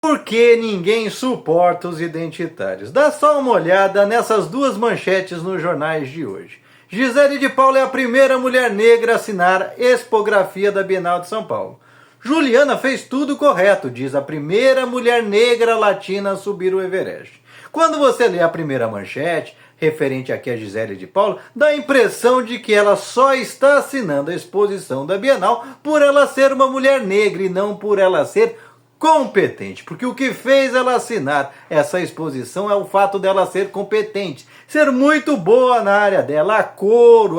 Por que ninguém suporta os identitários? Dá só uma olhada nessas duas manchetes nos jornais de hoje. Gisele de Paula é a primeira mulher negra a assinar expografia da Bienal de São Paulo. Juliana fez tudo correto, diz a primeira mulher negra latina a subir o Everest. Quando você lê a primeira manchete, referente aqui a Gisele de Paula, dá a impressão de que ela só está assinando a exposição da Bienal por ela ser uma mulher negra e não por ela ser competente, porque o que fez ela assinar essa exposição é o fato dela ser competente, ser muito boa na área dela, a cor,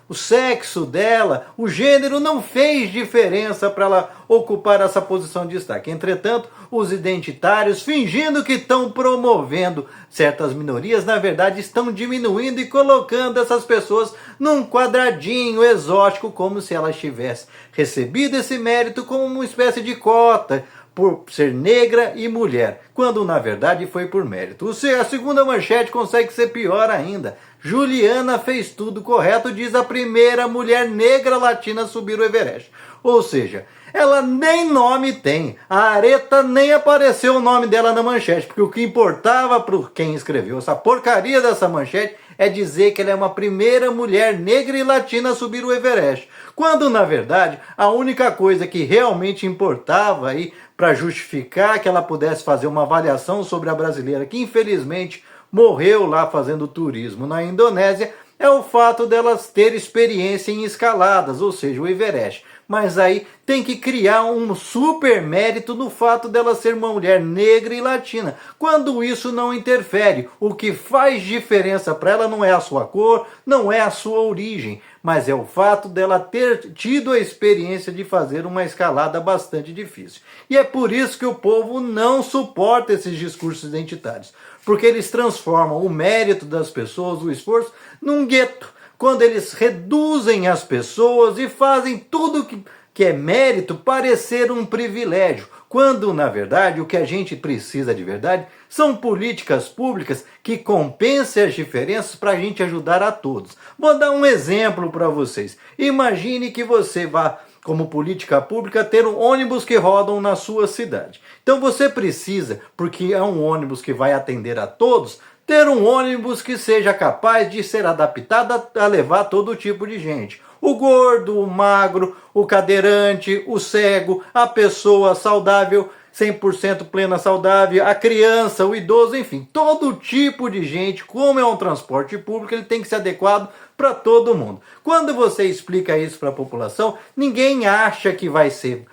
o sexo dela, o gênero não fez diferença para ela ocupar essa posição de destaque. Entretanto, os identitários, fingindo que estão promovendo certas minorias, na verdade estão diminuindo e colocando essas pessoas num quadradinho exótico, como se elas tivessem recebido esse mérito como uma espécie de cota, por ser negra e mulher, quando na verdade foi por mérito. A segunda manchete consegue ser pior ainda. Juliana fez tudo correto, diz a primeira mulher negra latina a subir o Everest. Ou seja, ela nem nome tem. A Areta nem apareceu o nome dela na manchete, porque o que importava para quem escreveu essa porcaria dessa manchete é dizer que ela é uma primeira mulher negra e latina a subir o Everest. Quando, na verdade, a única coisa que realmente importava aí para justificar que ela pudesse fazer uma avaliação sobre a brasileira, que infelizmente morreu lá fazendo turismo na Indonésia, é o fato delas ter experiência em escaladas, ou seja, o Everest. Mas aí tem que criar um super mérito no fato dela ser uma mulher negra e latina, quando isso não interfere. O que faz diferença para ela não é a sua cor, não é a sua origem, mas é o fato dela ter tido a experiência de fazer uma escalada bastante difícil. E é por isso que o povo não suporta esses discursos identitários, porque eles transformam o mérito das pessoas, o esforço, num gueto. Quando eles reduzem as pessoas e fazem tudo que é mérito parecer um privilégio, quando na verdade o que a gente precisa de verdade são políticas públicas que compensem as diferenças para a gente ajudar a todos. Vou dar um exemplo para vocês. Imagine que você vá, como política pública, ter um ônibus que rodam na sua cidade. Então você precisa, porque é um ônibus que vai atender a todos, ter um ônibus que seja capaz de ser adaptado a levar todo tipo de gente. O gordo, o magro, o cadeirante, o cego, a pessoa saudável, 100% plena saudável, a criança, o idoso, enfim, todo tipo de gente. Como é um transporte público, ele tem que ser adequado para todo mundo. Quando você explica isso para a população, ninguém acha que vai ser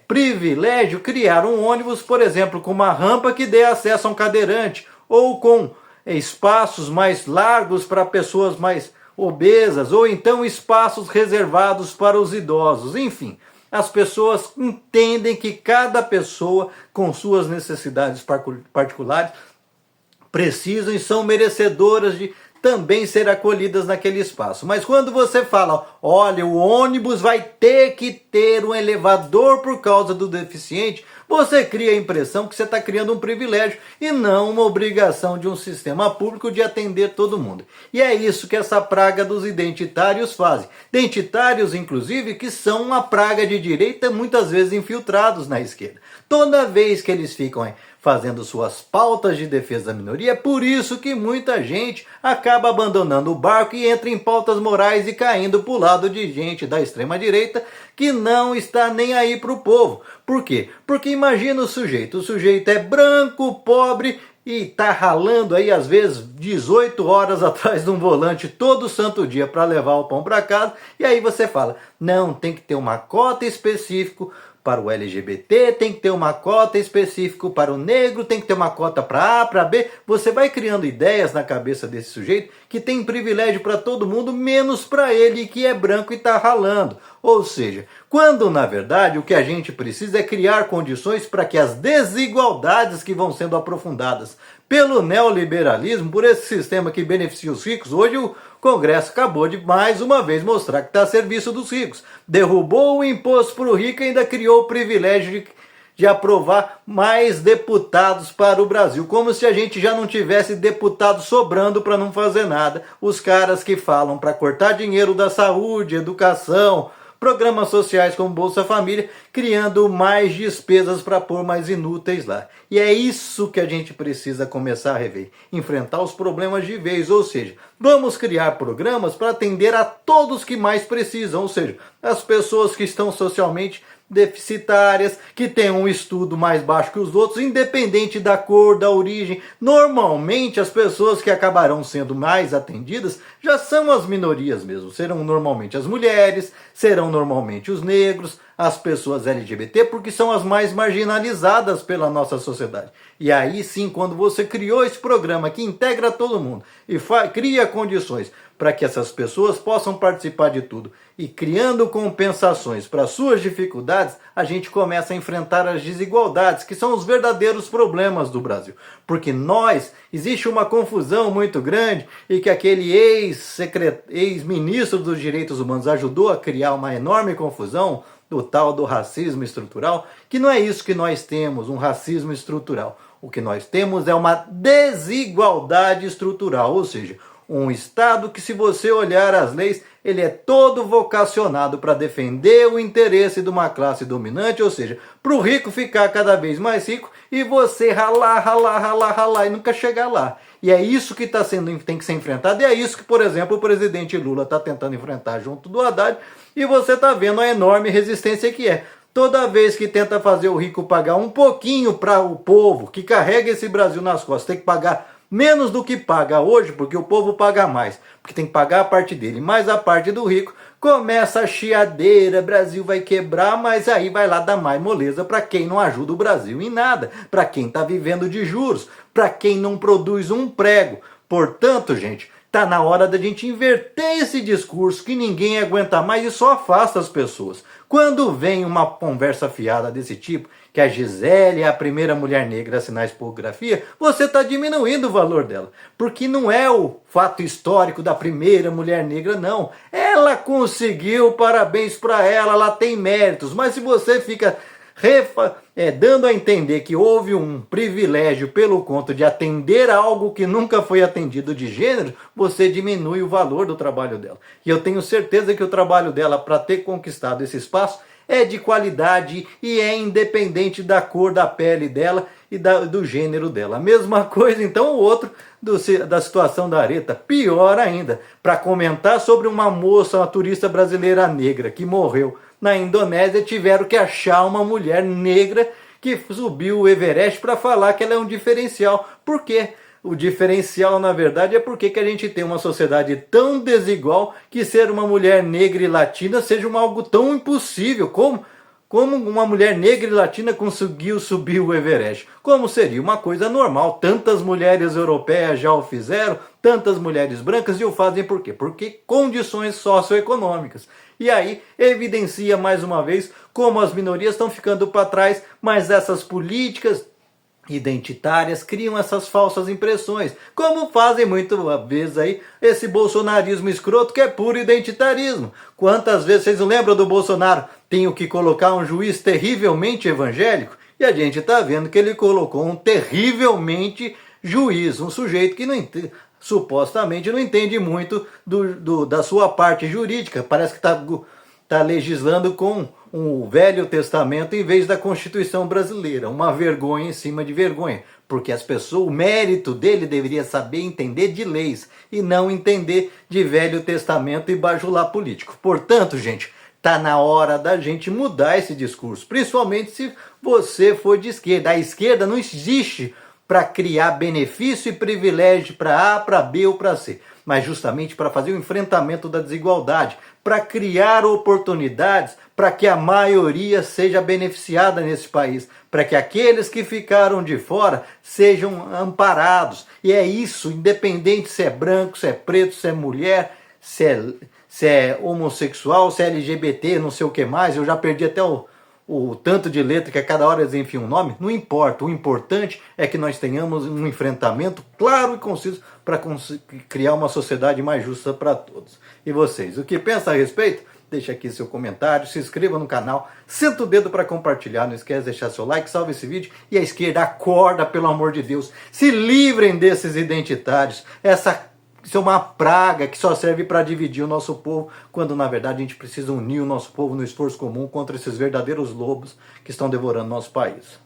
privilégio criar um ônibus, por exemplo, com uma rampa que dê acesso a um cadeirante, ou com espaços mais largos para pessoas mais obesas, ou então espaços reservados para os idosos. Enfim, as pessoas entendem que cada pessoa com suas necessidades particulares precisam e são merecedoras de também ser acolhidas naquele espaço. Mas quando você fala, olha, o ônibus vai ter que ter um elevador por causa do deficiente, você cria a impressão que você está criando um privilégio e não uma obrigação de um sistema público de atender todo mundo. E é isso que essa praga dos identitários fazem. Identitários, inclusive, que são uma praga de direita, muitas vezes infiltrados na esquerda. Toda vez que eles ficam fazendo suas pautas de defesa da minoria, é por isso que muita gente acaba abandonando o barco e entra em pautas morais e caindo para o lado de gente da extrema-direita que não está nem aí para o povo. Por quê? Porque imagina o sujeito é branco, pobre e está ralando aí às vezes 18 horas atrás de um volante todo santo dia para levar o pão para casa, e aí você fala, não, tem que ter uma cota específica para o LGBT, tem que ter uma cota específica para o negro, tem que ter uma cota para A, para B. Você vai criando ideias na cabeça desse sujeito que tem privilégio para todo mundo, menos para ele que é branco e está ralando. Ou seja, quando na verdade o que a gente precisa é criar condições para que as desigualdades que vão sendo aprofundadas pelo neoliberalismo, por esse sistema que beneficia os ricos, hoje o Congresso acabou de mais uma vez mostrar que está a serviço dos ricos. Derrubou o imposto para o rico e ainda criou o privilégio de aprovar mais deputados para o Brasil. Como se a gente já não tivesse deputados sobrando para não fazer nada. Os caras que falam para cortar dinheiro da saúde, educação, programas sociais como Bolsa Família, criando mais despesas para pôr mais inúteis lá. E é isso que a gente precisa começar a rever, enfrentar os problemas de vez, ou seja, vamos criar programas para atender a todos que mais precisam, ou seja, as pessoas que estão socialmente deficitárias, que têm um estudo mais baixo que os outros, independente da cor, da origem. Normalmente as pessoas que acabarão sendo mais atendidas já são as minorias mesmo, serão normalmente as mulheres, serão normalmente os negros, as pessoas LGBT, porque são as mais marginalizadas pela nossa sociedade. E aí sim, quando você criou esse programa que integra todo mundo e cria condições para que essas pessoas possam participar de tudo e criando compensações para suas dificuldades, a gente começa a enfrentar as desigualdades, que são os verdadeiros problemas do Brasil. Porque existe uma confusão muito grande e que aquele ex-ministro dos Direitos Humanos ajudou a criar uma enorme confusão, do tal do racismo estrutural, que não é isso que nós temos, um racismo estrutural. O que nós temos é uma desigualdade estrutural, ou seja, um Estado que, se você olhar as leis, ele é todo vocacionado para defender o interesse de uma classe dominante, ou seja, para o rico ficar cada vez mais rico e você ralar e nunca chegar lá. E é isso que tem que ser enfrentado, e é isso que, por exemplo, o presidente Lula está tentando enfrentar junto do Haddad, e você está vendo a enorme resistência que é. Toda vez que tenta fazer o rico pagar um pouquinho para o povo, que carrega esse Brasil nas costas, tem que pagar menos do que paga hoje, porque o povo paga mais, porque tem que pagar a parte dele, mais a parte do rico, começa a chiadeira, Brasil vai quebrar, mas aí vai lá dar mais moleza para quem não ajuda o Brasil em nada, para quem está vivendo de juros, para quem não produz um prego. Portanto, gente, está na hora da gente inverter esse discurso que ninguém aguenta mais e só afasta as pessoas. Quando vem uma conversa fiada desse tipo, que a Gisele é a primeira mulher negra a assinar a expografia, você está diminuindo o valor dela. Porque não é o fato histórico da primeira mulher negra, não. Ela conseguiu, parabéns para ela tem méritos. Mas se você fica dando a entender que houve um privilégio pelo conto de atender algo que nunca foi atendido de gênero, você diminui o valor do trabalho dela. E eu tenho certeza que o trabalho dela, para ter conquistado esse espaço, é de qualidade e é independente da cor da pele dela e do gênero dela. A mesma coisa, então, o outro da situação da Areta, pior ainda, para comentar sobre uma moça, uma turista brasileira negra que morreu na Indonésia, tiveram que achar uma mulher negra que subiu o Everest para falar que ela é um diferencial. Por quê? O diferencial, na verdade, é porque que a gente tem uma sociedade tão desigual que ser uma mulher negra e latina seja algo tão impossível. Como uma mulher negra e latina conseguiu subir o Everest? Como seria uma coisa normal. Tantas mulheres europeias já o fizeram, tantas mulheres brancas, e o fazem por quê? Porque condições socioeconômicas. E aí evidencia mais uma vez como as minorias estão ficando para trás, mas essas políticas identitárias criam essas falsas impressões, como fazem muitas vezes aí esse bolsonarismo escroto que é puro identitarismo. Quantas vezes vocês não lembram do Bolsonaro? Tinha que colocar um juiz terrivelmente evangélico, e a gente está vendo que ele colocou um terrivelmente juiz, um sujeito que supostamente não entende muito da sua parte jurídica, parece que está legislando com o Velho Testamento em vez da Constituição brasileira. Uma vergonha em cima de vergonha, porque o mérito dele deveria saber entender de leis e não entender de Velho Testamento e bajular político. Portanto, gente, está na hora da gente mudar esse discurso, principalmente se você for de esquerda. A esquerda não existe para criar benefício e privilégio para A, para B ou para C, mas justamente para fazer o enfrentamento da desigualdade, para criar oportunidades para que a maioria seja beneficiada nesse país, para que aqueles que ficaram de fora sejam amparados. E é isso, independente se é branco, se é preto, se é mulher, se é homossexual, se é LGBT, não sei o que mais, eu já perdi até o tanto de letra que a cada hora eles enfiam um nome, não importa. O importante é que nós tenhamos um enfrentamento claro e conciso para criar uma sociedade mais justa para todos. E vocês, o que pensam a respeito? Deixa aqui seu comentário, se inscreva no canal, senta o dedo para compartilhar, não esquece de deixar seu like, salve esse vídeo. E a esquerda, acorda, pelo amor de Deus, se livrem desses identitários, essa ser uma praga que só serve para dividir o nosso povo, quando na verdade a gente precisa unir o nosso povo no esforço comum contra esses verdadeiros lobos que estão devorando nosso país.